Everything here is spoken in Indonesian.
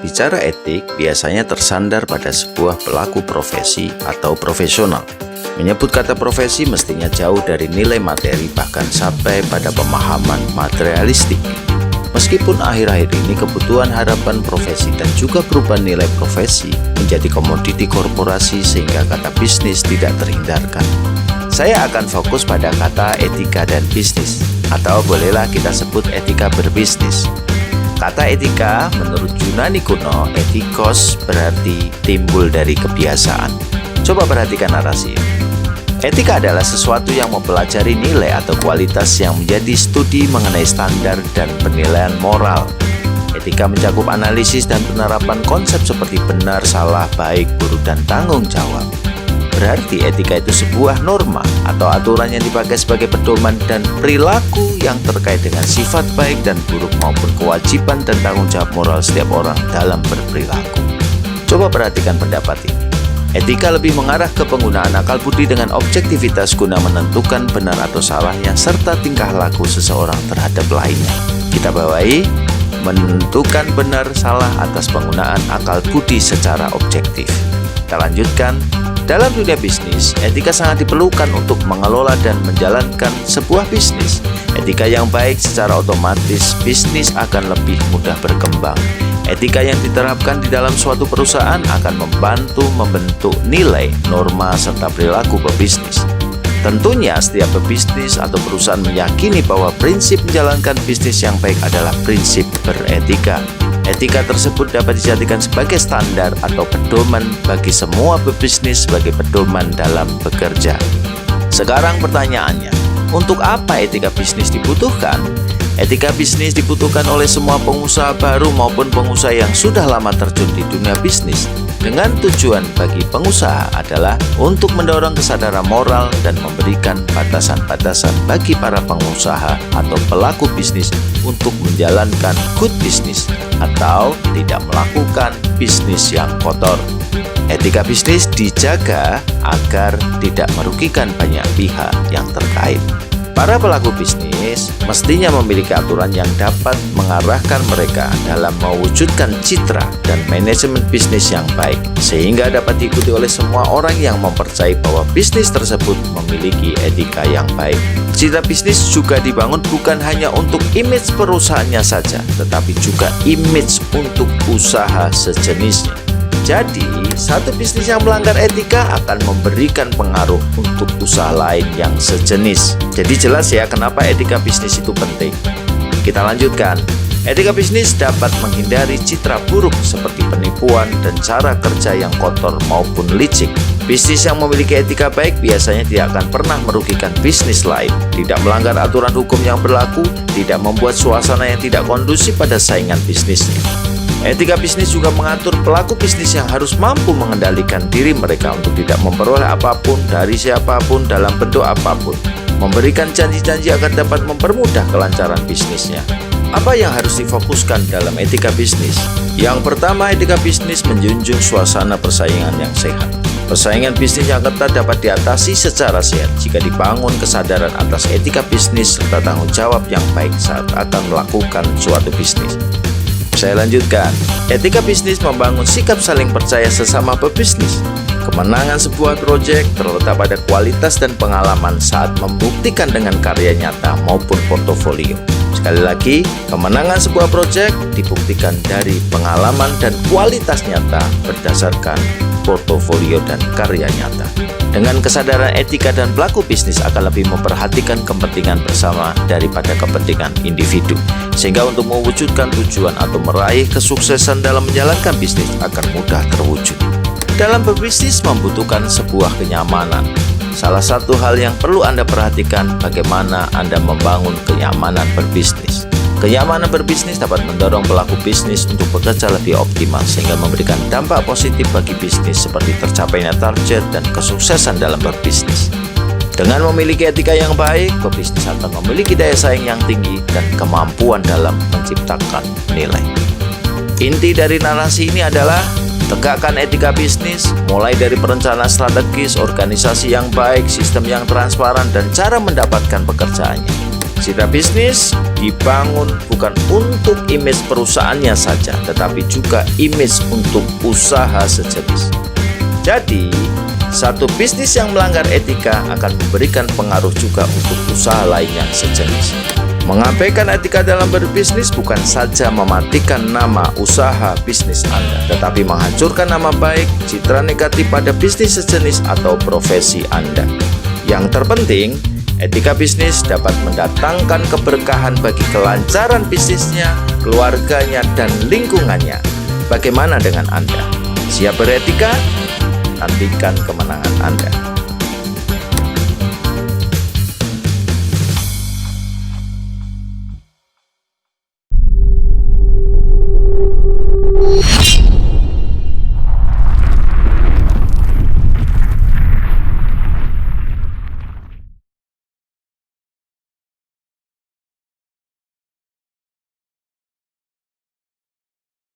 bicara etik biasanya tersandar pada sebuah pelaku profesi atau profesional. Menyebut kata profesi mestinya jauh dari nilai materi bahkan sampai pada pemahaman materialistik. Meskipun akhir-akhir ini kebutuhan harapan profesi dan juga perubahan nilai profesi menjadi komoditi korporasi sehingga kata bisnis tidak terhindarkan. Saya akan fokus pada kata etika dan bisnis, atau bolehlah kita sebut etika berbisnis. Kata etika menurut Yunani kuno, etikos berarti timbul dari kebiasaan. Coba perhatikan narasi ini. Etika adalah sesuatu yang mempelajari nilai atau kualitas yang menjadi studi mengenai standar dan penilaian moral. Etika mencakup analisis dan penerapan konsep seperti benar, salah, baik, buruk, dan tanggung jawab. Berarti etika itu sebuah norma atau aturan yang dipakai sebagai pedoman dan perilaku yang terkait dengan sifat baik dan buruk maupun kewajiban dan tanggung jawab moral setiap orang dalam berperilaku. Coba perhatikan pendapat ini. Etika lebih mengarah ke penggunaan akal budi dengan objektivitas guna menentukan benar atau salahnya serta tingkah laku seseorang terhadap lainnya. Kita bawahi menentukan benar salah atas penggunaan akal budi secara objektif. Kita lanjutkan. Dalam dunia bisnis, etika sangat diperlukan untuk mengelola dan menjalankan sebuah bisnis. Etika yang baik secara otomatis bisnis akan lebih mudah berkembang. Etika yang diterapkan di dalam suatu perusahaan akan membantu membentuk nilai, norma, serta perilaku pebisnis. Tentunya setiap pebisnis atau perusahaan meyakini bahwa prinsip menjalankan bisnis yang baik adalah prinsip beretika. Etika tersebut dapat dijadikan sebagai standar atau pedoman bagi semua pebisnis sebagai pedoman dalam bekerja. Sekarang pertanyaannya, untuk apa etika bisnis dibutuhkan? Etika bisnis dibutuhkan oleh semua pengusaha baru maupun pengusaha yang sudah lama terjun di dunia bisnis. Dengan tujuan bagi pengusaha adalah untuk mendorong kesadaran moral dan memberikan batasan-batasan bagi para pengusaha atau pelaku bisnis untuk menjalankan good business atau tidak melakukan bisnis yang kotor. Etika bisnis dijaga agar tidak merugikan banyak pihak yang terkait. Para pelaku bisnis mestinya memiliki aturan yang dapat mengarahkan mereka dalam mewujudkan citra dan manajemen bisnis yang baik, sehingga dapat diikuti oleh semua orang yang mempercayai bahwa bisnis tersebut memiliki etika yang baik. Citra bisnis juga dibangun bukan hanya untuk image perusahaannya saja, tetapi juga image untuk usaha sejenisnya. Jadi, satu bisnis yang melanggar etika akan memberikan pengaruh untuk usaha lain yang sejenis. Jadi jelas ya kenapa etika bisnis itu penting. Kita lanjutkan. Etika bisnis dapat menghindari citra buruk seperti penipuan dan cara kerja yang kotor maupun licik. Bisnis yang memiliki etika baik biasanya tidak akan pernah merugikan bisnis lain, tidak melanggar aturan hukum yang berlaku, tidak membuat suasana yang tidak kondusif pada saingan bisnisnya. Etika bisnis juga mengatur pelaku bisnis yang harus mampu mengendalikan diri mereka untuk tidak memperoleh apapun dari siapapun dalam bentuk apapun, memberikan janji-janji agar dapat mempermudah kelancaran bisnisnya. Apa yang harus difokuskan dalam etika bisnis? Yang pertama, etika bisnis menjunjung suasana persaingan yang sehat. Persaingan bisnis yang ketat dapat diatasi secara sehat jika dibangun kesadaran atas etika bisnis serta tanggung jawab yang baik saat akan melakukan suatu bisnis. Saya lanjutkan. Etika bisnis membangun sikap saling percaya sesama pebisnis. Kemenangan sebuah proyek terletak pada kualitas dan pengalaman saat membuktikan dengan karya nyata maupun portofolio. Sekali lagi, kemenangan sebuah proyek dibuktikan dari pengalaman dan kualitas nyata berdasarkan portofolio dan karya nyata. Dengan kesadaran etika dan pelaku bisnis akan lebih memperhatikan kepentingan bersama daripada kepentingan individu, sehingga untuk mewujudkan tujuan atau meraih kesuksesan dalam menjalankan bisnis akan mudah terwujud. Dalam berbisnis membutuhkan sebuah kenyamanan. Salah satu hal yang perlu Anda perhatikan bagaimana Anda membangun kenyamanan berbisnis. Kenyamanan berbisnis dapat mendorong pelaku bisnis untuk bekerja lebih optimal sehingga memberikan dampak positif bagi bisnis seperti tercapainya target dan kesuksesan dalam berbisnis. Dengan memiliki etika yang baik, pebisnis akan memiliki daya saing yang tinggi dan kemampuan dalam menciptakan nilai. Inti dari narasi ini adalah tegakkan etika bisnis, mulai dari perencanaan strategis, organisasi yang baik, sistem yang transparan, dan cara mendapatkan pekerjaannya. Citra bisnis dibangun bukan untuk image perusahaannya saja, tetapi juga image untuk usaha sejenis. Jadi, satu bisnis yang melanggar etika akan memberikan pengaruh juga untuk usaha lain yang sejenis. Mengabaikan etika dalam berbisnis bukan saja mematikan nama usaha bisnis Anda, tetapi menghancurkan nama baik, citra negatif pada bisnis sejenis atau profesi Anda. Yang terpenting, etika bisnis dapat mendatangkan keberkahan bagi kelancaran bisnisnya, keluarganya, dan lingkungannya. Bagaimana dengan Anda? Siap beretika? Nantikan kemenangan Anda.